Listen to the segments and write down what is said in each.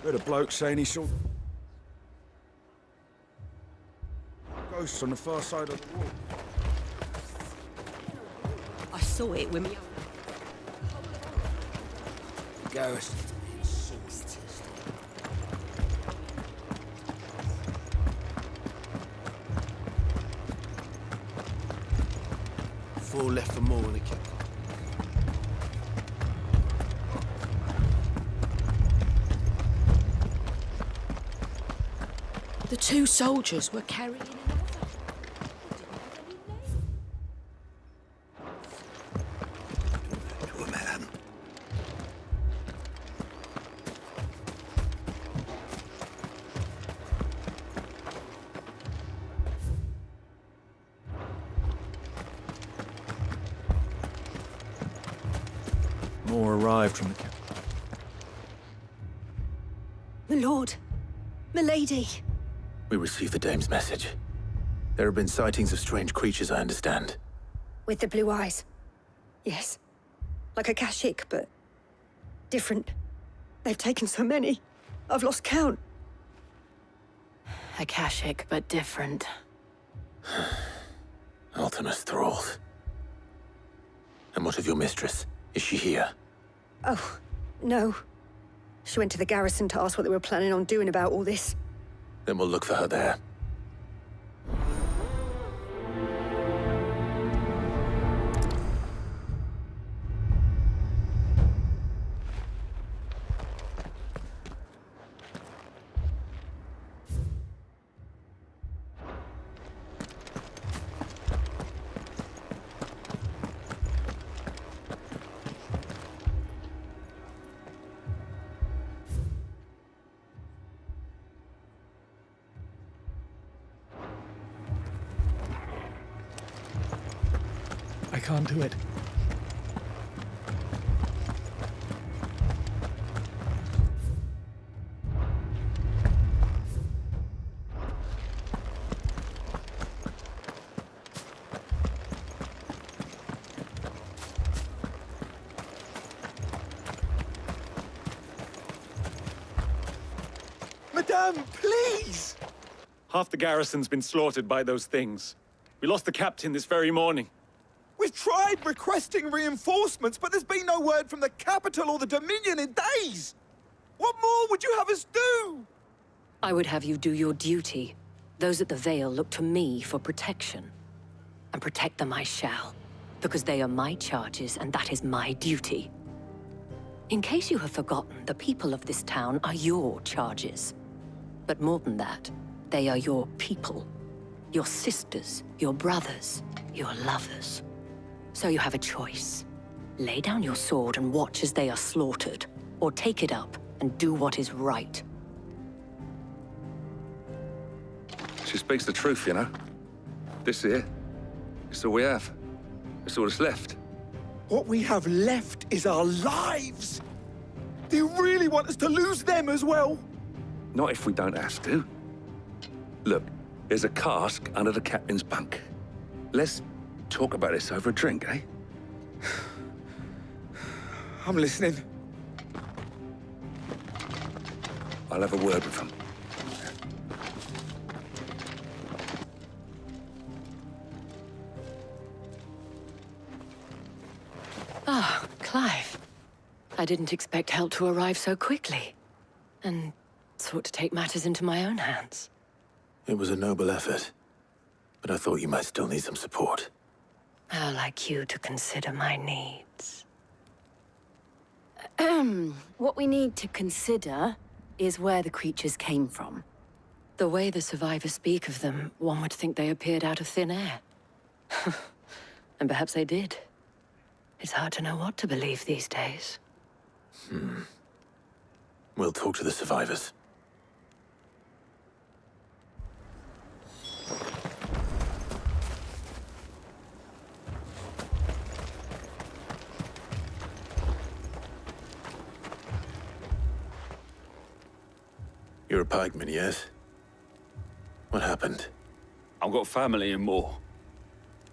Heard a bloke saying he saw ghosts on the far side of the wall. I saw it with me. Ghosts. Four left for more when it kept. The two soldiers were carrying another. Poor man. More arrived from the camp. My lord, my lady. We received the dame's message. There have been sightings of strange creatures, I understand. With the blue eyes. Yes. Like a Kashik, but different. They've taken so many. I've lost count. Akashic, but different. Ultimus thralls. And what of your mistress? Is she here? Oh, no. She went to the garrison to ask what they were planning on doing about all this. Then we'll look for her there. I can't do it. Madame, please! Half the garrison's been slaughtered by those things. We lost the captain this very morning. We've tried requesting reinforcements, but there's been no word from the capital or the Dominion in days! What more would you have us do? I would have you do your duty. Those at the Vale look to me for protection. And protect them I shall, because they are my charges and that is my duty. In case you have forgotten, the people of this town are your charges. But more than that, they are your people. Your sisters, your brothers, your lovers. So you have a choice. Lay down your sword and watch as they are slaughtered, or take it up and do what is right. She speaks the truth, you know. This here, it's all we have. It's all that's left. What we have left is our lives! Do you really want us to lose them as well? Not if we don't have to. Look, there's a cask under the captain's bunk. Let's talk about this over a drink, eh? I'm listening. I'll have a word with him. Ah, Clive. I didn't expect help to arrive so quickly. And sought to take matters into my own hands. It was a noble effort, but I thought you might still need some support. How like you to consider my needs. What we need to consider is where the creatures came from. The way the survivors speak of them, one would think they appeared out of thin air. And perhaps they did. It's hard to know what to believe these days. We'll talk to the survivors. You're a pikeman, yes? What happened? I've got family in Moor.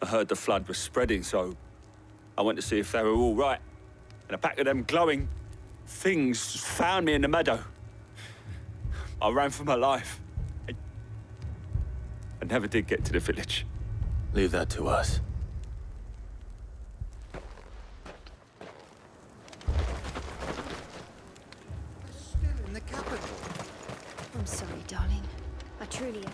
I heard the flood was spreading, so I went to see if they were all right. And a pack of them glowing things found me in the meadow. I ran for my life. I never did get to the village. Leave that to us. Still in the capital. I'm sorry, darling. I truly am.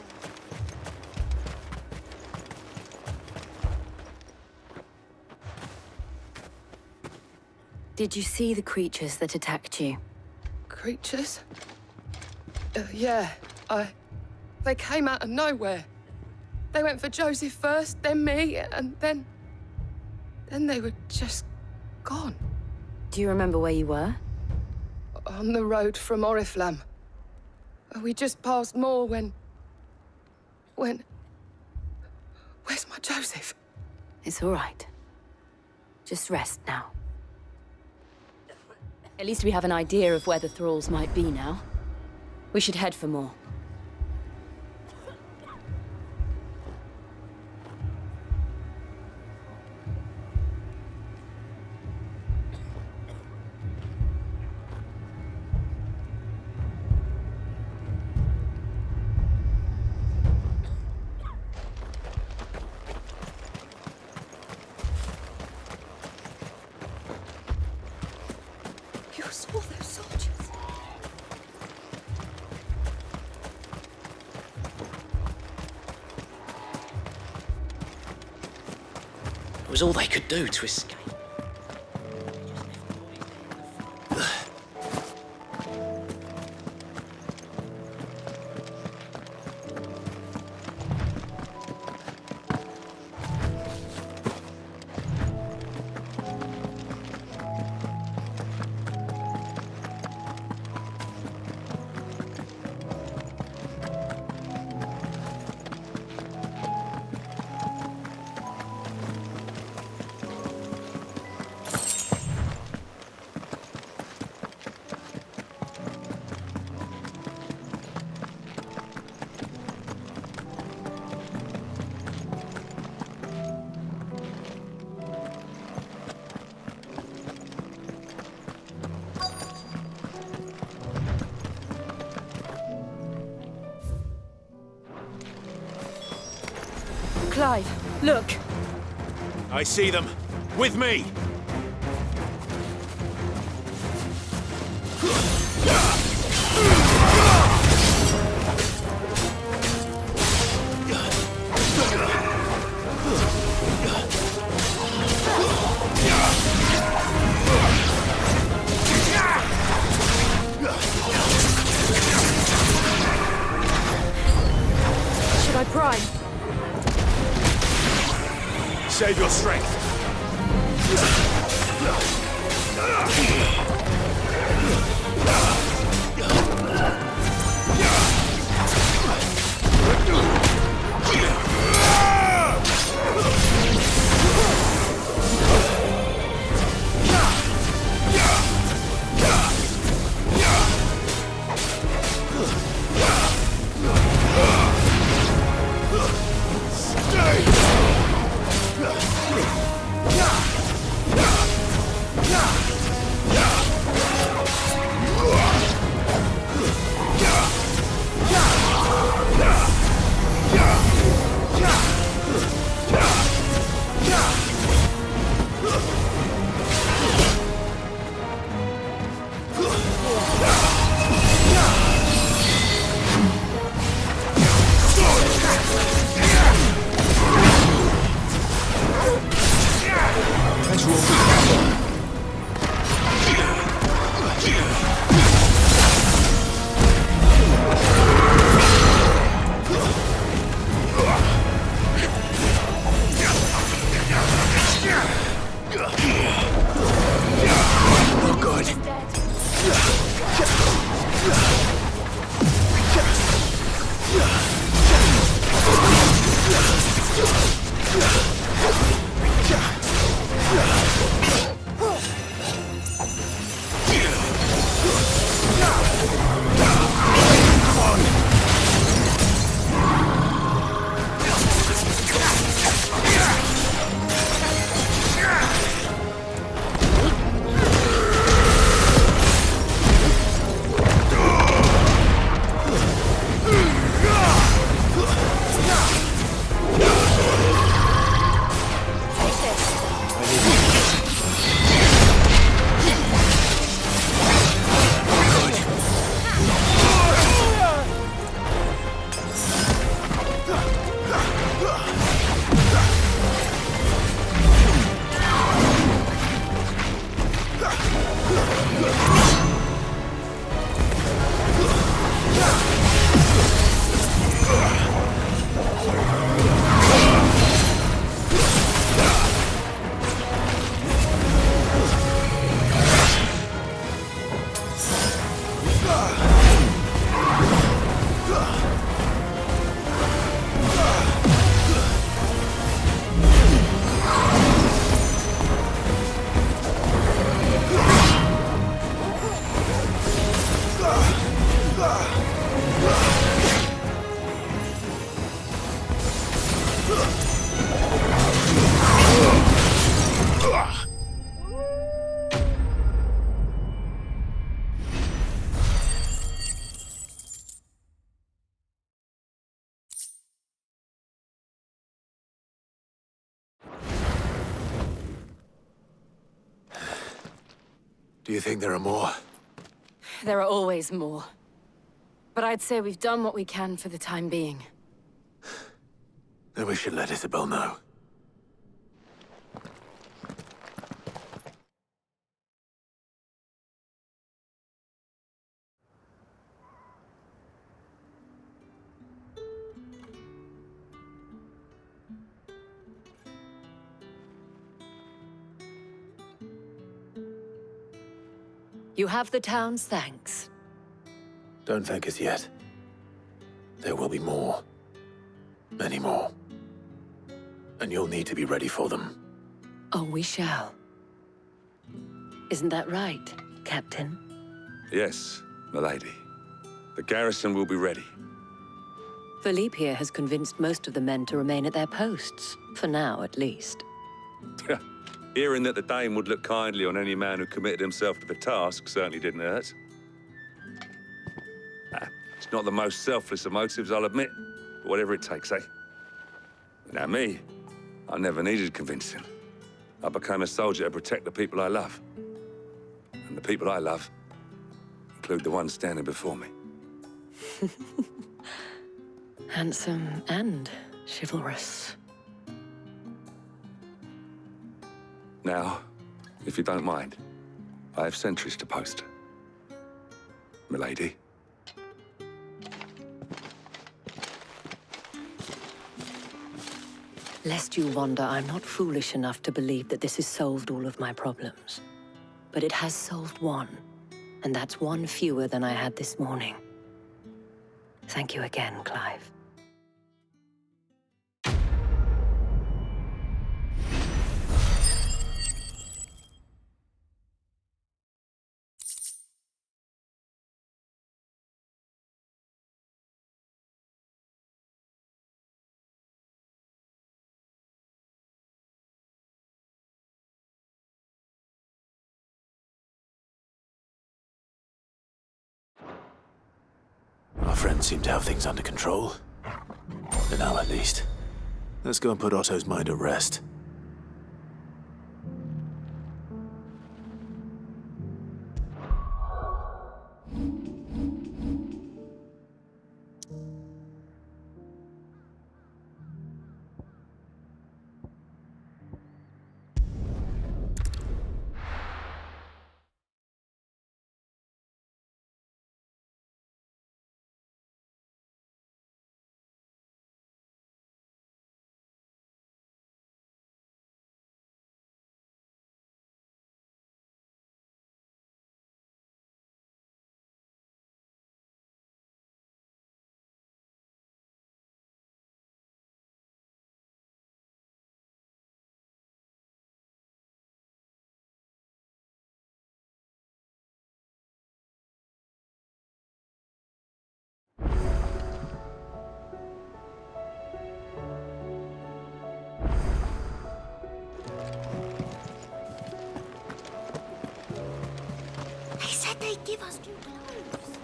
Did you see the creatures that attacked you? Creatures? Yeah, They came out of nowhere. They went for Joseph first, then me, and then they were just gone. Do you remember where you were? On the road from Oriflamme. We just passed Moor when... Where's my Joseph? It's all right. Just rest now. At least we have an idea of where the thralls might be now. We should head for more. You saw those soldiers? It was all they could do to escape. Clive, look! I see them. With me! Should I prime? Save your strength. Do you think there are more? There are always more. But I'd say we've done what we can for the time being. Then we should let Isabel know. You have the town's thanks. Don't thank us yet. There will be more. Many more. And you'll need to be ready for them. Oh, we shall. Isn't that right, Captain? Yes, milady. The garrison will be ready. Philippe here has convinced most of the men to remain at their posts. For now, at least. Hearing that the Dame would look kindly on any man who committed himself to the task certainly didn't hurt. It's not the most selfless of motives, I'll admit, but whatever it takes, eh? Now me, I never needed convincing. I became a soldier to protect the people I love. And the people I love include the ones standing before me. Handsome and chivalrous. Now, if you don't mind, I have sentries to post. Milady. Lest you wonder, I'm not foolish enough to believe that this has solved all of my problems. But it has solved one, and that's one fewer than I had this morning. Thank you again, Clive. Our friends seem to have things under control. For now, at least. Let's go and put Otto's mind at rest. They said they'd give us new clothes.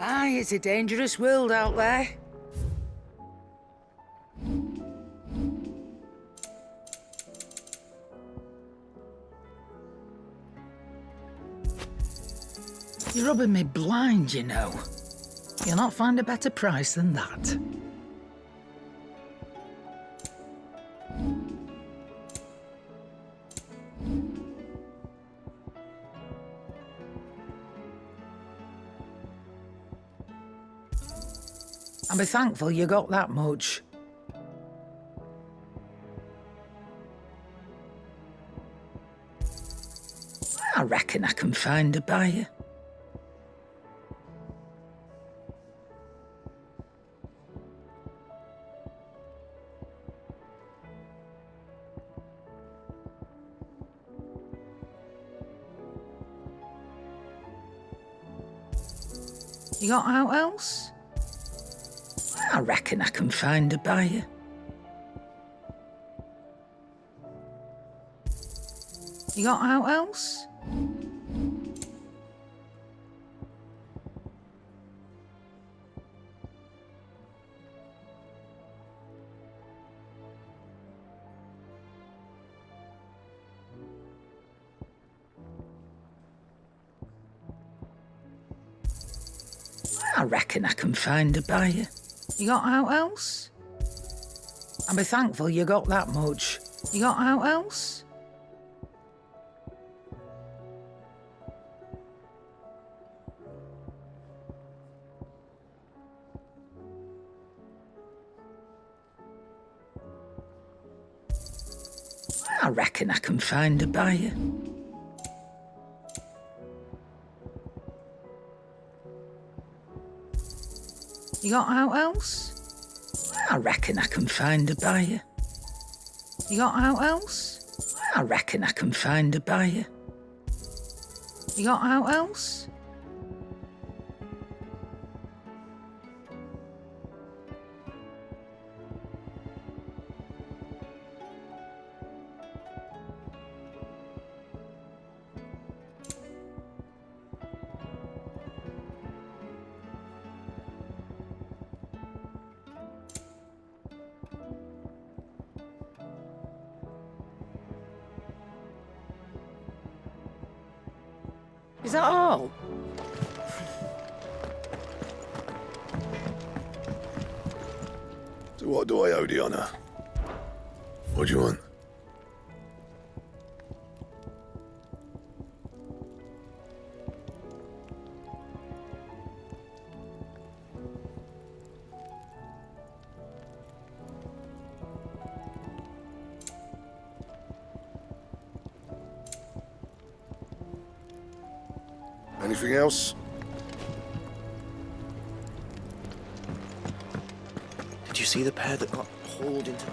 Aye, it's a dangerous world out there. You're rubbing me blind, you know. You'll not find a better price than that. I'll be thankful you got that much. I reckon I can find a buyer. You got out else? I reckon I can find a buyer. You got out else? I reckon I can find a buyer. You got out else? I'll be thankful you got that much. You got out else? I reckon I can find a buyer. You got out else? I reckon I can find a buyer. You got out else? I reckon I can find a buyer. You got out else? Is that all? So what do I owe the honor? What do you want? Anything else? Did you see the pair that got hauled into...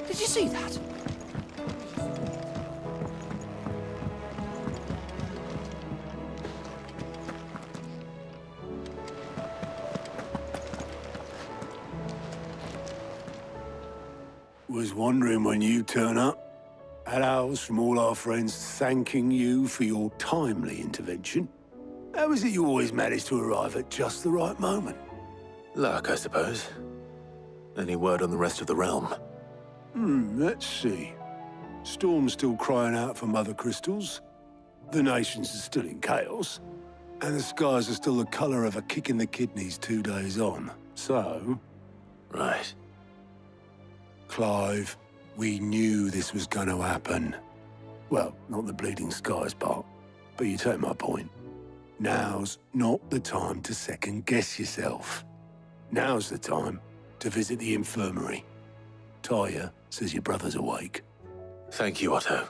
Did you see that? Was wondering when you turn up. Hellos from all our friends thanking you for your timely intervention. How is it you always manage to arrive at just the right moment? Luck, I suppose. Any word on the rest of the realm? Let's see. Storm's still crying out for Mother Crystals. The nations are still in chaos. And the skies are still the colour of a kick in the kidneys 2 days on. So... Right. Clive, we knew this was going to happen. Well, not the bleeding skies part, but you take my point. Now's not the time to second-guess yourself. Now's the time to visit the infirmary. Tyre says your brother's awake. Thank you, Otto.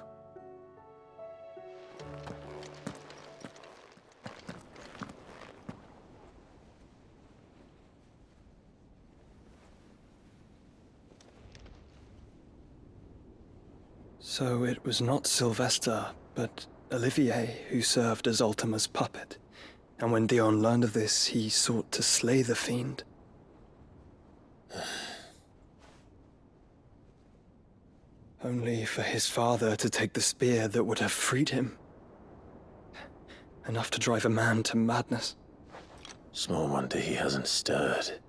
So it was not Sylvester, but Olivier who served as Ultima's puppet. And when Dion learned of this, he sought to slay the fiend. only for his father to take the spear that would have freed him. Enough to drive a man to madness. Small wonder he hasn't stirred.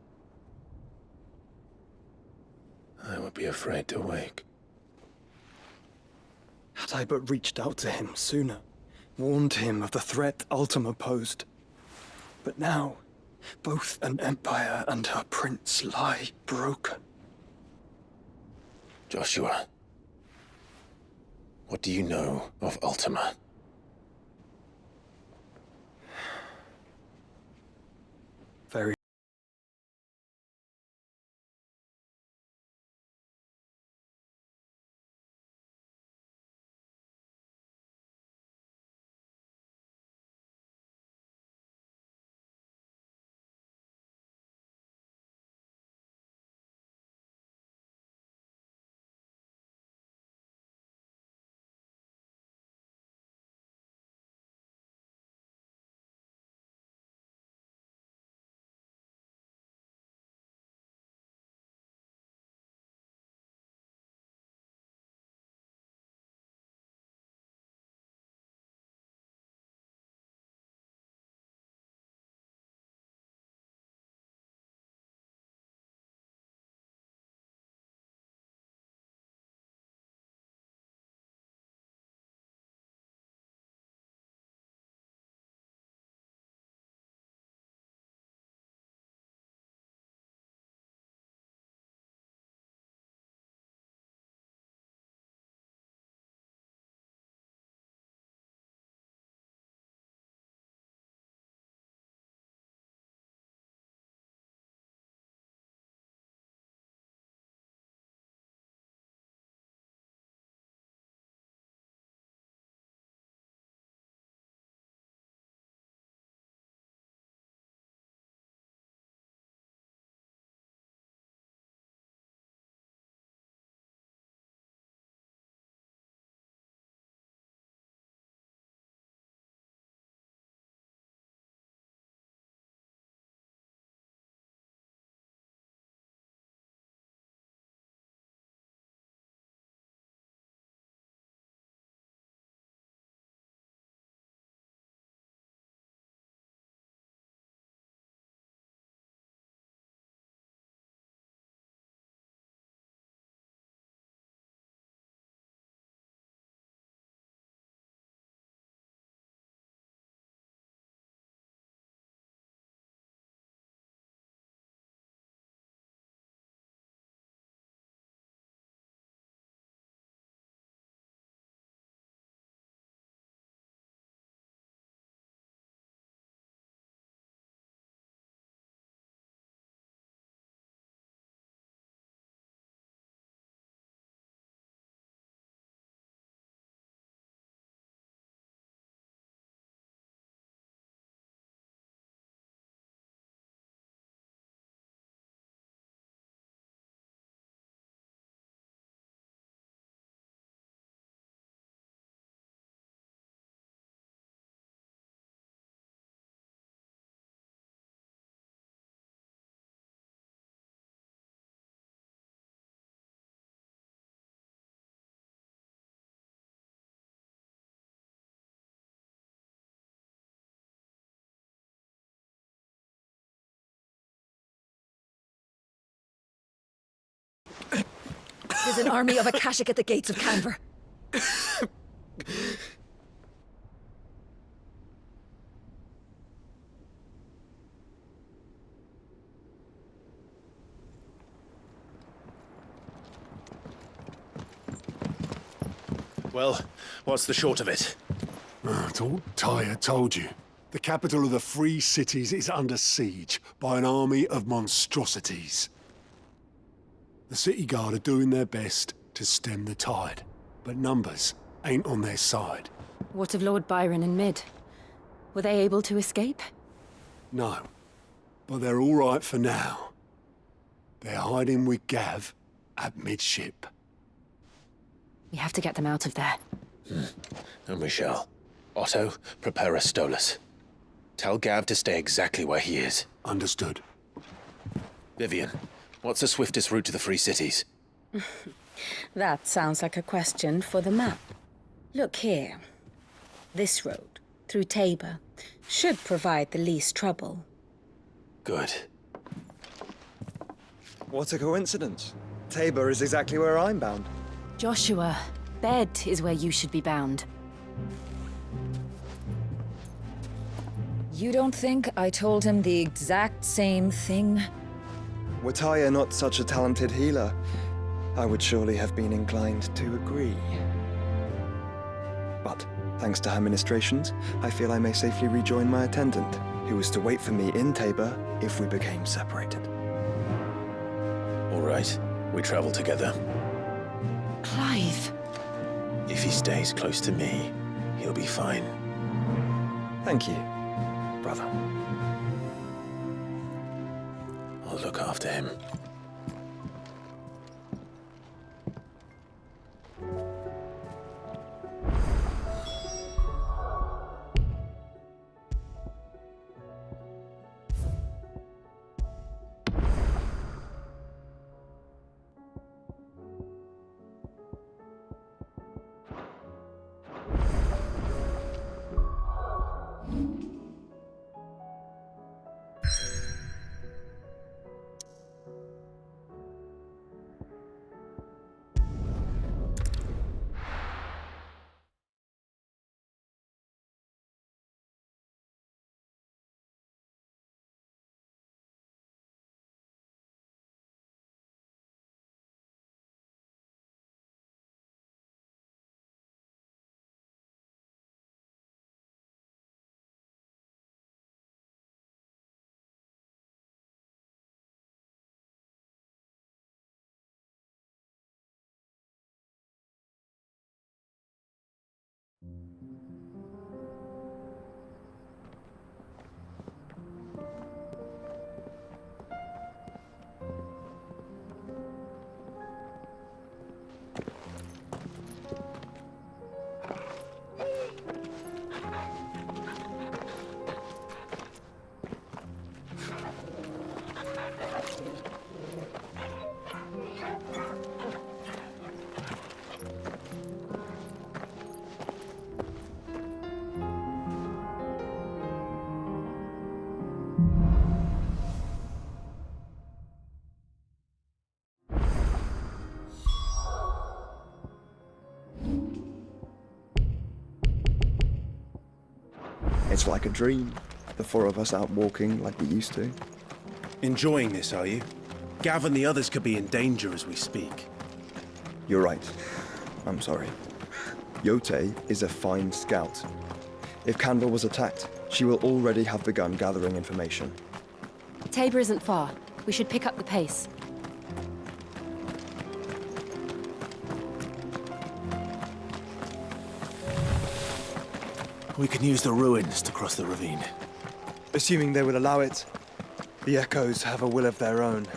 I would be afraid to wake. Had I but reached out to him sooner, warned him of the threat Ultima posed. But now, both an empire and her prince lie broken. Joshua, what do you know of Ultima? Very. There's an army of Akashic at the gates of Canver. Well, what's the short of it? It's all Tyre told you. The capital of the Free Cities is under siege by an army of monstrosities. The city guard are doing their best to stem the tide, but numbers ain't on their side. What of Lord Byron and Mid? Were they able to escape? No, but they're all right for now. They're hiding with Gav at midship. We have to get them out of there. And we shall. Otto, prepare a Stolas. Tell Gav to stay exactly where he is. Understood. Vivian, what's the swiftest route to the Free Cities? That sounds like a question for the map. Look here. This road, through Tabor, should provide the least trouble. Good. What a coincidence. Tabor is exactly where I'm bound. Joshua, bed is where you should be bound. You don't think I told him the exact same thing? Were Taya not such a talented healer, I would surely have been inclined to agree. But, thanks to her ministrations, I feel I may safely rejoin my attendant, who was to wait for me in Tabor if we became separated. All right, we travel together. Clive. If he stays close to me, he'll be fine. Thank you, brother. I'll look after him. It's like a dream. The four of us out walking like we used to. Enjoying this, are you? Gav and the others could be in danger as we speak. You're right. I'm sorry. Yote is a fine scout. If Candle was attacked, she will already have begun gathering information. Tabor isn't far. We should pick up the pace. We can use the ruins to cross the ravine. Assuming they will allow it. The Echoes have a will of their own.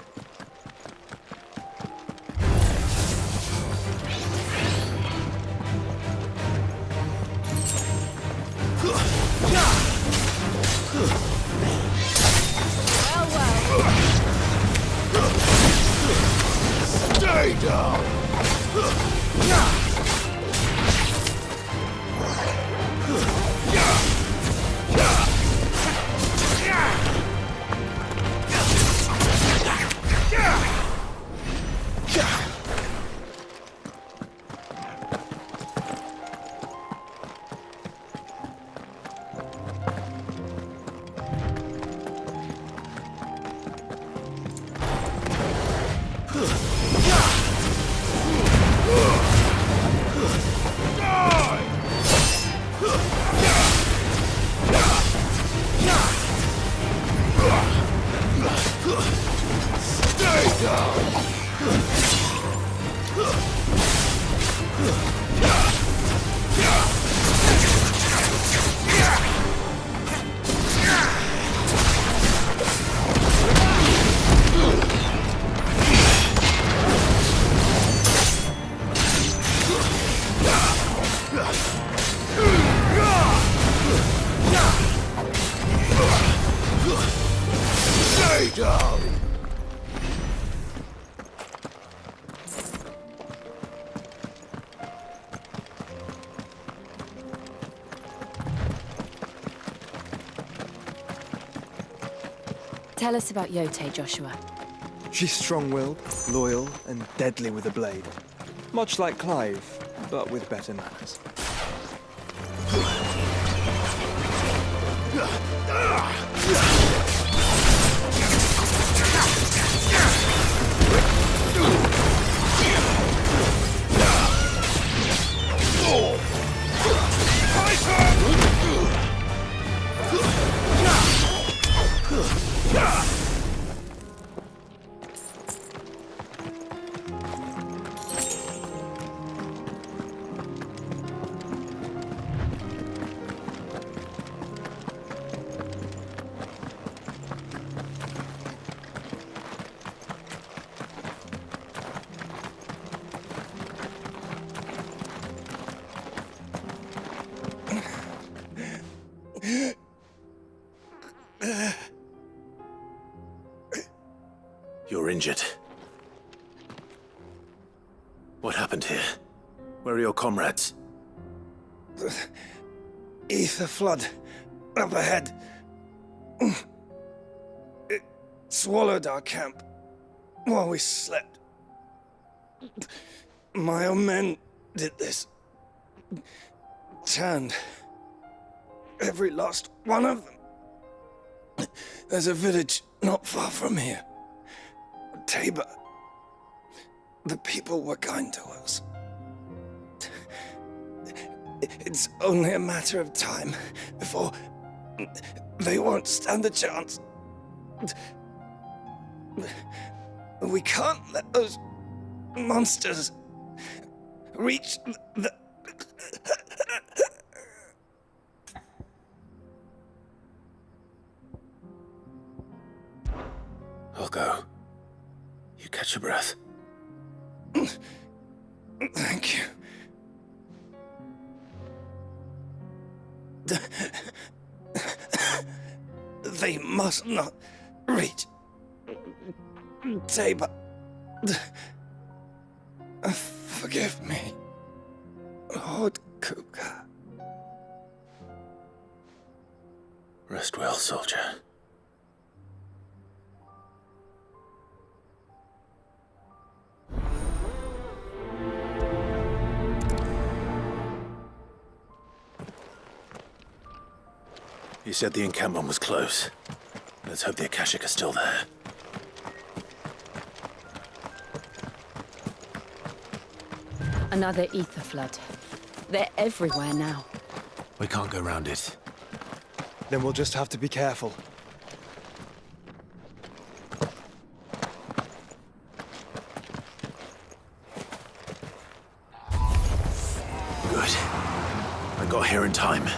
Stay down! Tell us about Yote, Joshua. She's strong-willed, loyal, and deadly with a blade. Much like Clive, but with better manners. You're injured. What happened here? Where are your comrades? Ether flood. Up ahead. It swallowed our camp while we slept. My own men did this. Turned. Every last one of them. There's a village not far from here. Tabor. The people were kind to us. It's only a matter of time before they won't stand a chance. We can't let those monsters reach the... I'll go. You catch your breath. Thank you. They must not reach Tabor. Forgive me, Lord Kuka. Rest well, soldier. You said the encampment was close. Let's hope the Akashic are still there. Another ether flood. They're everywhere now. We can't go round it. Then we'll just have to be careful. Good. I got here in time.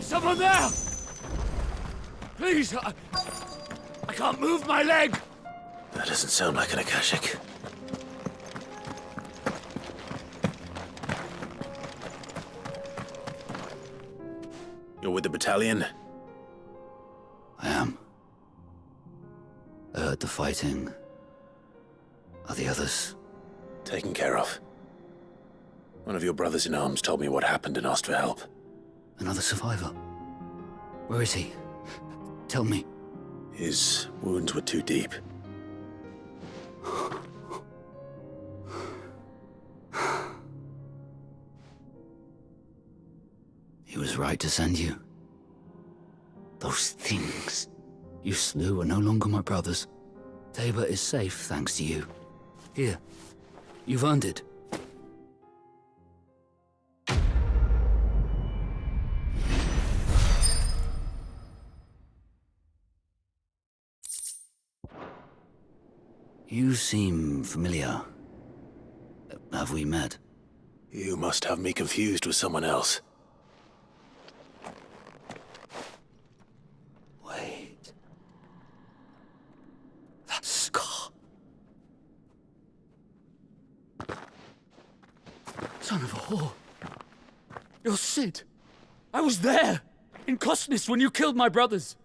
Someone there! Please, I can't move my leg! That doesn't sound like an Akashic. You're with the battalion? I am. I heard the fighting. Are the others Taken care of. One of your brothers-in-arms told me what happened and asked for help. Another survivor? Where is he? Tell me. His wounds were too deep. He was right to send you. Those things you slew are no longer my brothers. Tabor is safe thanks to you. Here, you've earned it. You seem familiar. Have we met? You must have me confused with someone else. Wait. That scar. Son of a whore. You're Sid. I was there, in Kosnis, when you killed my brothers.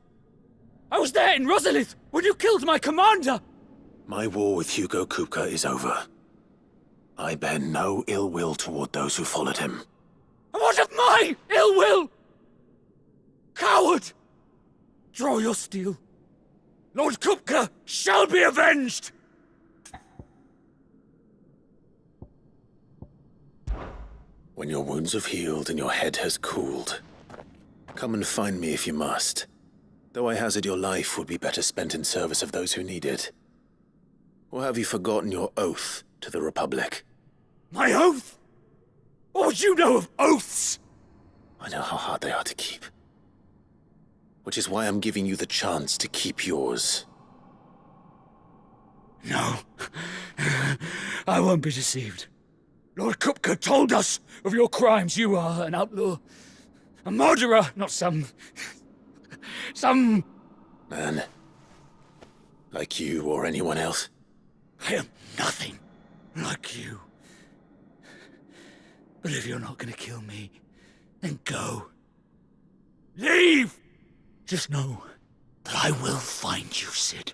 I was there in Rosalith, when you killed my commander. My war with Hugo Kupka is over. I bear no ill will toward those who followed him. And what of my ill will? Coward! Draw your steel. Lord Kupka shall be avenged! When your wounds have healed and your head has cooled, come and find me if you must. Though I hazard your life would be better spent in service of those who need it. Or have you forgotten your oath to the Republic? My oath? What would you know of oaths? I know how hard they are to keep. Which is why I'm giving you the chance to keep yours. No. I won't be deceived. Lord Kupka told us of your crimes. You are an outlaw. A murderer, not some man. Like you or anyone else. I am nothing like you. But if you're not gonna kill me, then go. Leave! Just know that I will find you, Sid.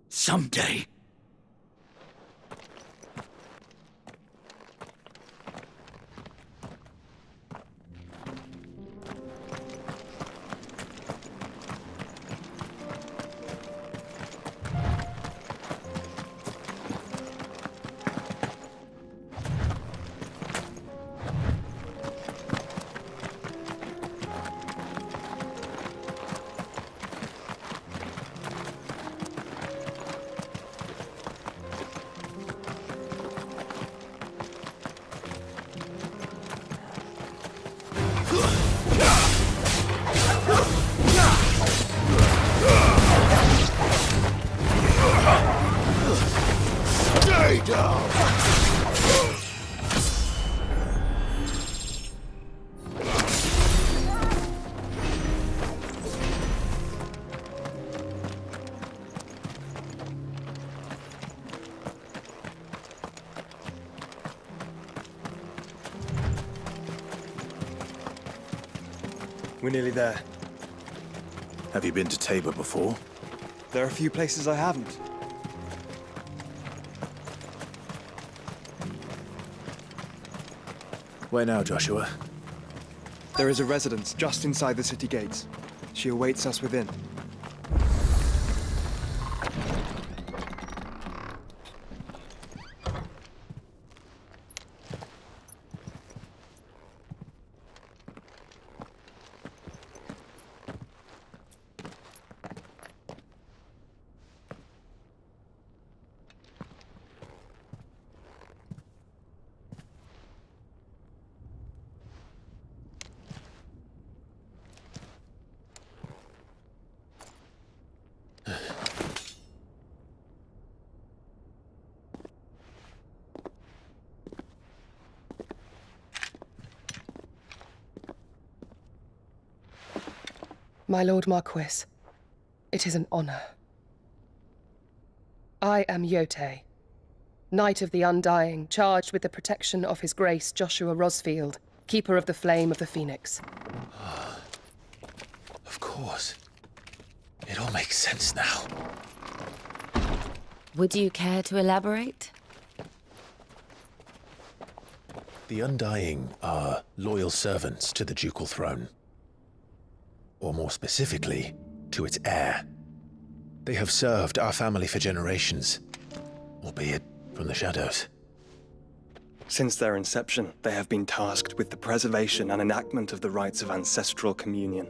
Someday. We're nearly there. Have you been to Tabor before? There are a few places I haven't. Where now, Joshua? There is a residence just inside the city gates. She awaits us within. My Lord Marquis, it is an honor. I am Yote, Knight of the Undying, charged with the protection of His Grace Joshua Rosfield, Keeper of the Flame of the Phoenix. Of course. It all makes sense now. Would you care to elaborate? The Undying are loyal servants to the ducal throne. Or more specifically, to its heir. They have served our family for generations, albeit from the shadows. Since their inception, they have been tasked with the preservation and enactment of the rites of ancestral communion.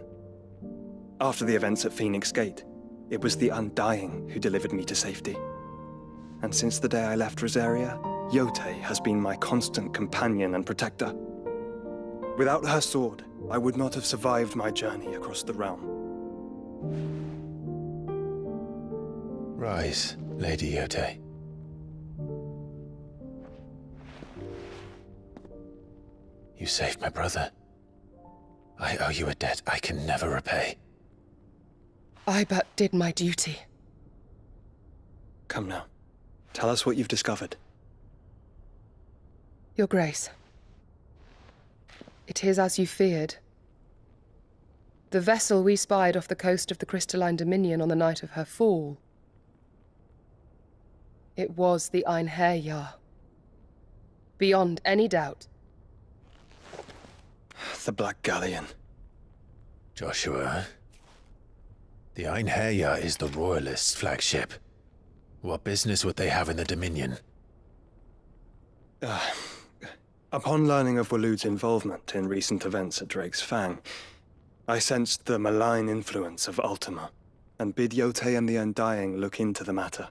After the events at Phoenix Gate, it was the Undying who delivered me to safety. And since the day I left Rosaria, Yote has been my constant companion and protector. Without her sword, I would not have survived my journey across the realm. Rise, Lady Yote. You saved my brother. I owe you a debt I can never repay. I but did my duty. Come now. Tell us what you've discovered. Your Grace. It is as you feared. The vessel we spied off the coast of the Crystalline Dominion on the night of her fall. It was the Einherjar. Beyond any doubt. The Black Galleon. Joshua, the Einherjar is the Royalists' flagship. What business would they have in the Dominion? Upon learning of Waloed's involvement in recent events at Drake's Fang, I sensed the malign influence of Ultima, and bid Yote and the Undying look into the matter.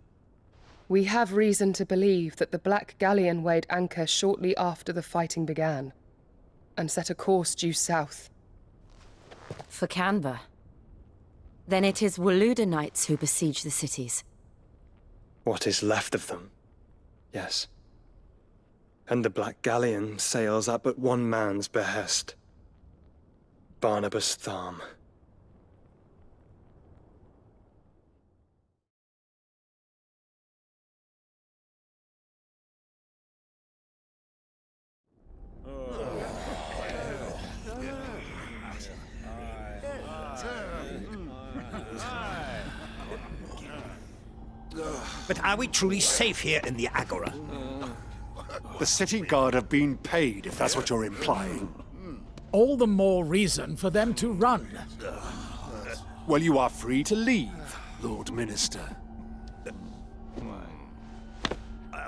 We have reason to believe that the Black Galleon weighed anchor shortly after the fighting began, and set a course due south. For Canva. Then it is Waloed Knights who besiege the cities. What is left of them? Yes. And the Black Galleon sails at but one man's behest. Barnabas Tharm. But are we truly safe here in the Agora? The city guard have been paid, if that's what you're implying. All the more reason for them to run. Well, you are free to leave, Lord Minister.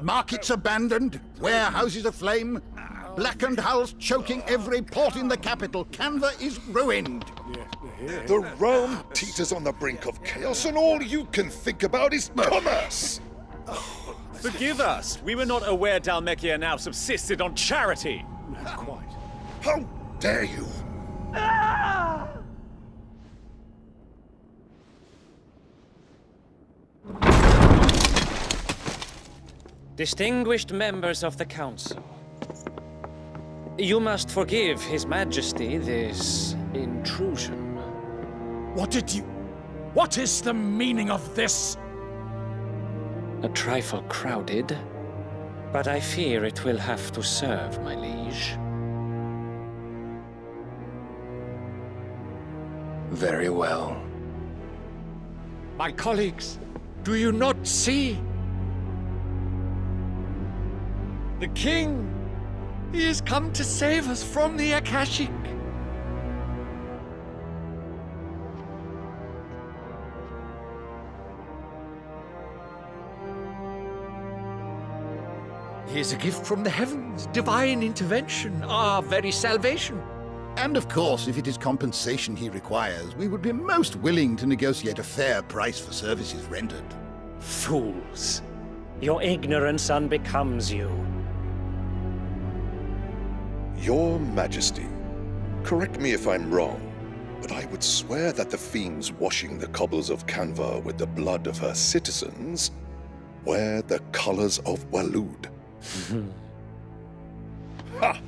Markets abandoned, warehouses aflame, blackened hulls choking every port in the capital. Canva is ruined. The realm teeters on the brink of chaos, and all you can think about is commerce! Forgive us! We were not aware Dhalmekia now subsisted on charity! Not quite. How dare you! Distinguished members of the Council, you must forgive His Majesty this intrusion. What is the meaning of this? A trifle crowded, but I fear it will have to serve, my liege. Very well. My colleagues, do you not see? The king! He has come to save us from the Akashic! He is a gift from the heavens, divine intervention, our very salvation. And of course, if it is compensation he requires, we would be most willing to negotiate a fair price for services rendered. Fools! Your ignorance unbecomes you. Your Majesty, correct me if I'm wrong, but I would swear that the fiends washing the cobbles of Canva with the blood of her citizens wear the colors of Waloed. Ha!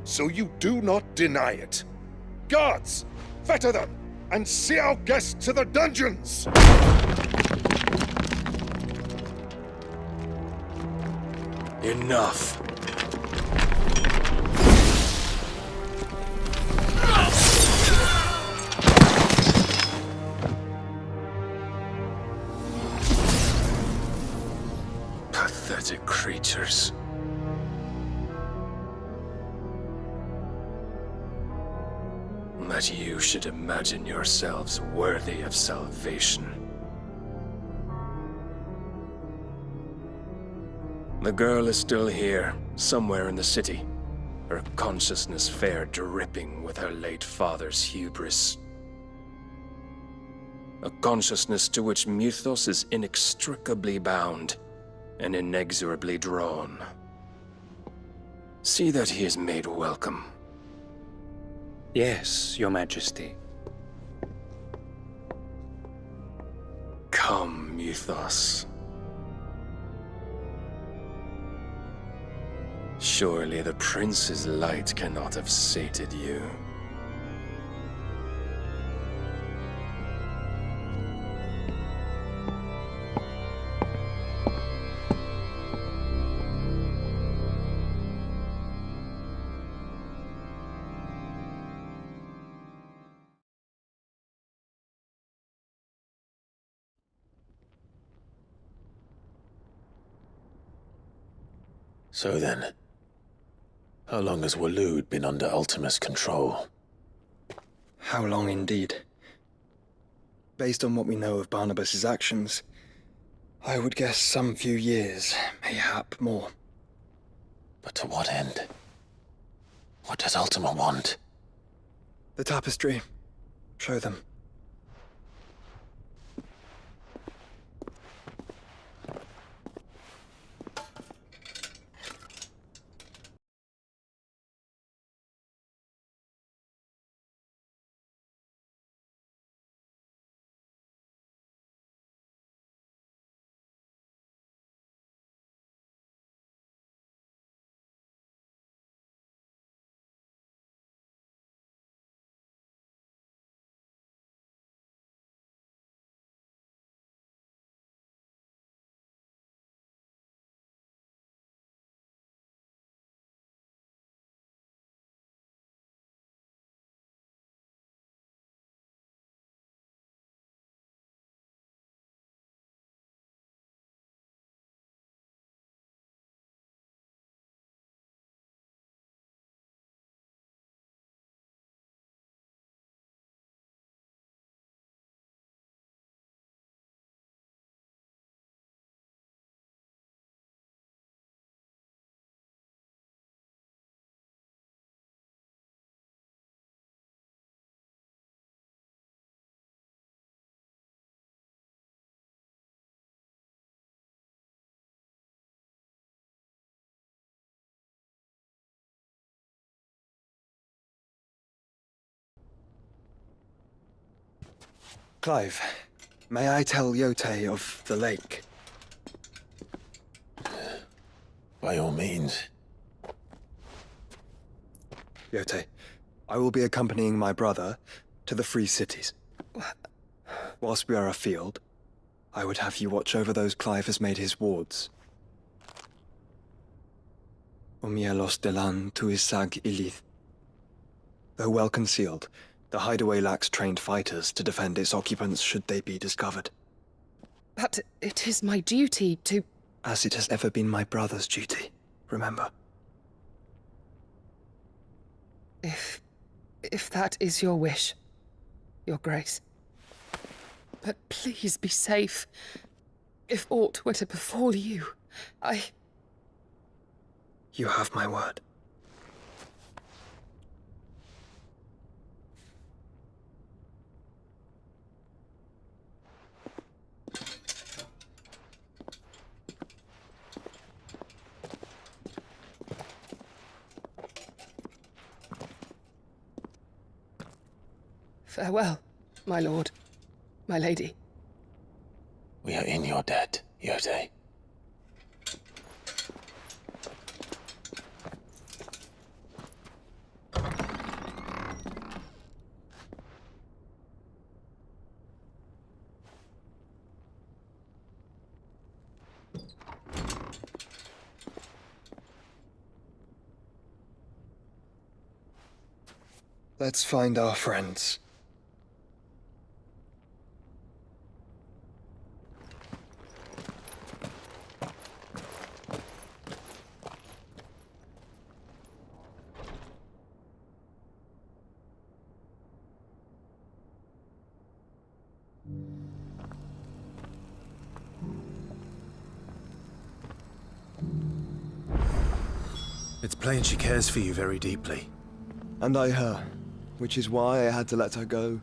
So you do not deny it. Guards, fetter them, and see our guests to the dungeons! Enough. Pathetic creatures. that you should imagine yourselves worthy of salvation. The girl is still here, somewhere in the city, her consciousness fair dripping with her late father's hubris. A consciousness to which Mythos is inextricably bound and inexorably drawn. See that he is made welcome. Yes, Your Majesty. Come, Mythos. Surely the prince's light cannot have sated you. So then, how long has Waloed been under Ultima's control? How long indeed? Based on what we know of Barnabas's actions, I would guess some few years, mayhap more. But to what end? What does Ultima want? The tapestry. Show them. Clive, may I tell Yote of the lake? By all means. Yote, I will be accompanying my brother to the Free Cities. Whilst we are afield, I would have you watch over those Clive has made his wards. Omielos delan tuisag ilith. Though well concealed, the hideaway lacks trained fighters to defend its occupants should they be discovered. But it is my duty to... As it has ever been my brother's duty, remember. If that is your wish, Your Grace. But please be safe. If aught were to befall you, You have my word. Farewell, my lord, my lady. We are in your debt, Yote. Let's find our friends. It's plain she cares for you very deeply. And I her, which is why I had to let her go.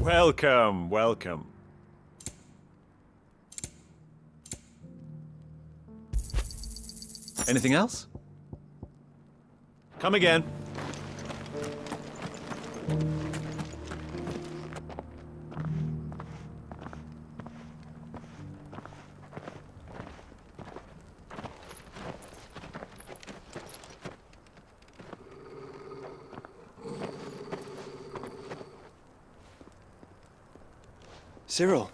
Welcome, welcome. Anything else? Come again. Cyril.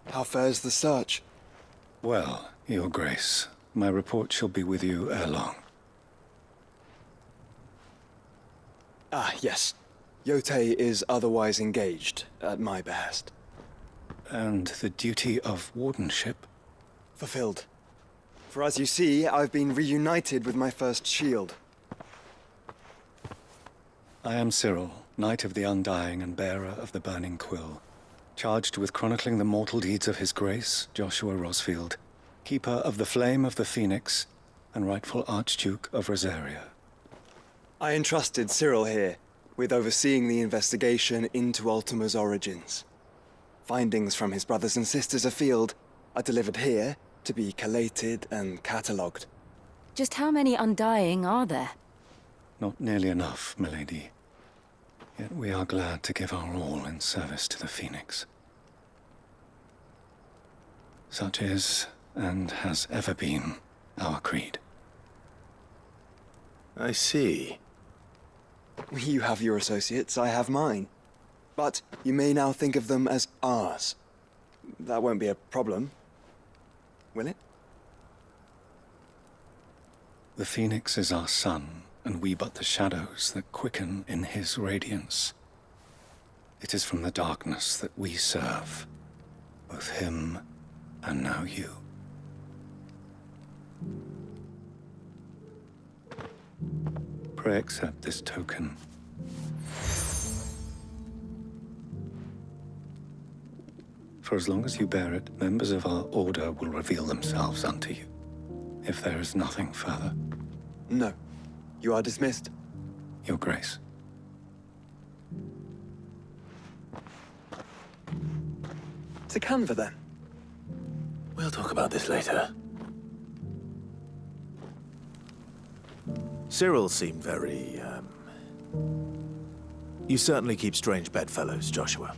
How fares the search? Well, Your Grace, my report shall be with you ere long. Ah, yes. Yotei is otherwise engaged, at my behest. And the duty of wardenship? Fulfilled. For as you see, I've been reunited with my first shield. I am Cyril, Knight of the Undying and bearer of the Burning Quill, charged with chronicling the mortal deeds of His Grace, Joshua Rosfield, Keeper of the Flame of the Phoenix, and rightful Archduke of Rosaria. I entrusted Cyril here with overseeing the investigation into Ultima's origins. Findings from his brothers and sisters afield are delivered here to be collated and catalogued. Just how many Undying are there? Not nearly enough, milady. Yet we are glad to give our all in service to the Phoenix. Such is, and has ever been, our creed. I see. You have your associates, I have mine. But you may now think of them as ours. That won't be a problem, will it? The Phoenix is our sun, and we but the shadows that quicken in his radiance. It is from the darkness that we serve, both him and now you. Pray accept this token. For as long as you bear it, members of our order will reveal themselves unto you, if there is nothing further. No. You are dismissed. Your Grace. To Canva, then. We'll talk about this later. Cyril seemed very, You certainly keep strange bedfellows, Joshua.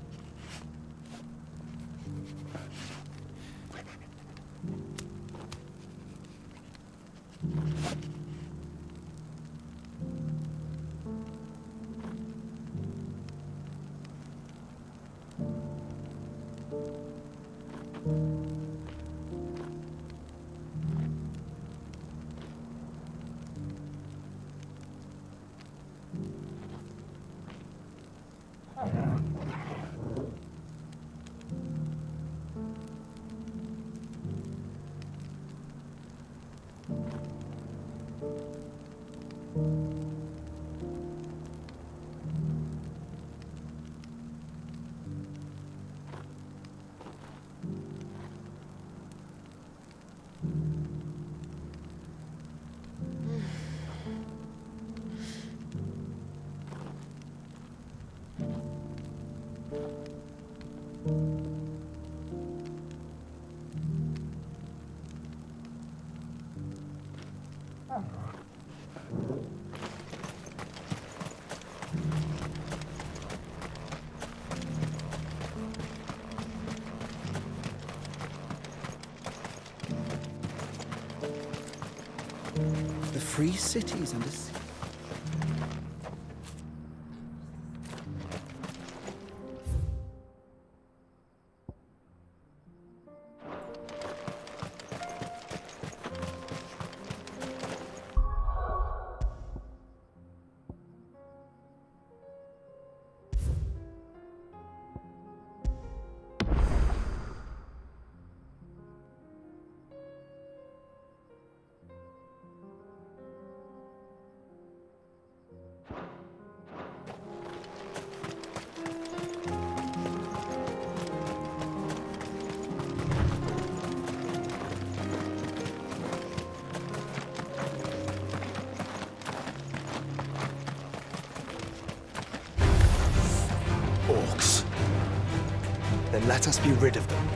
The free cities under sea. Orcs. Then let us be rid of them.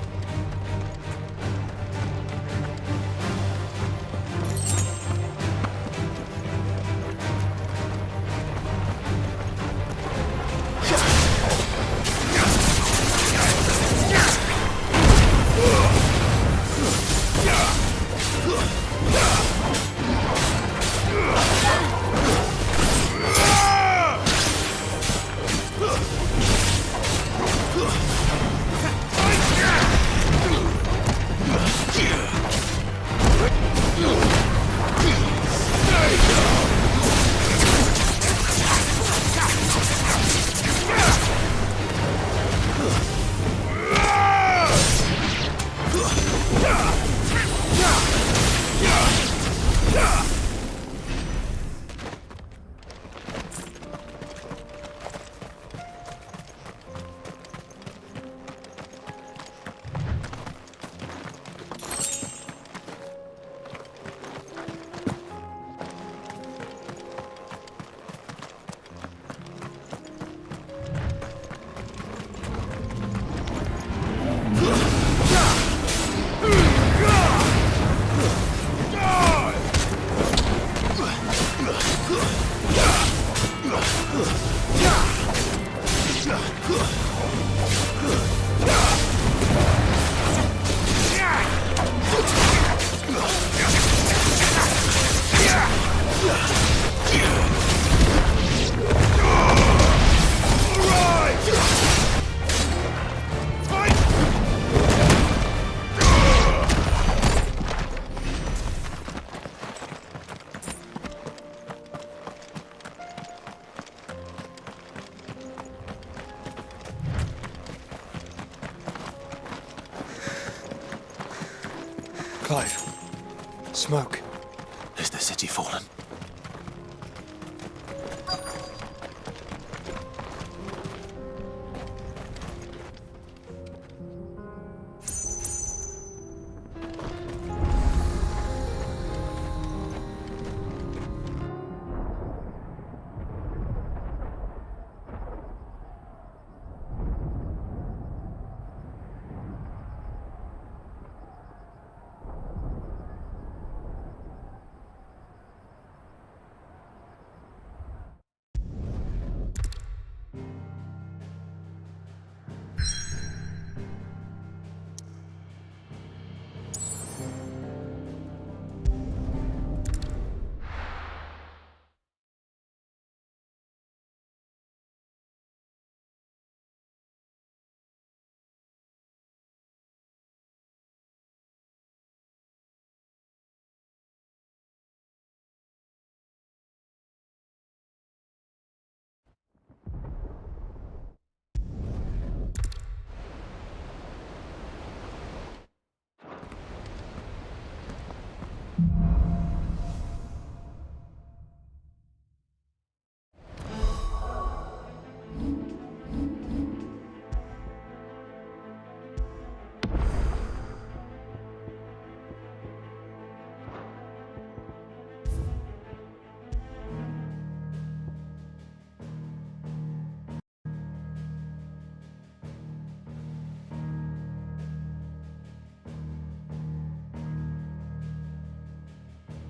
Clive. Smoke. Is the city fallen?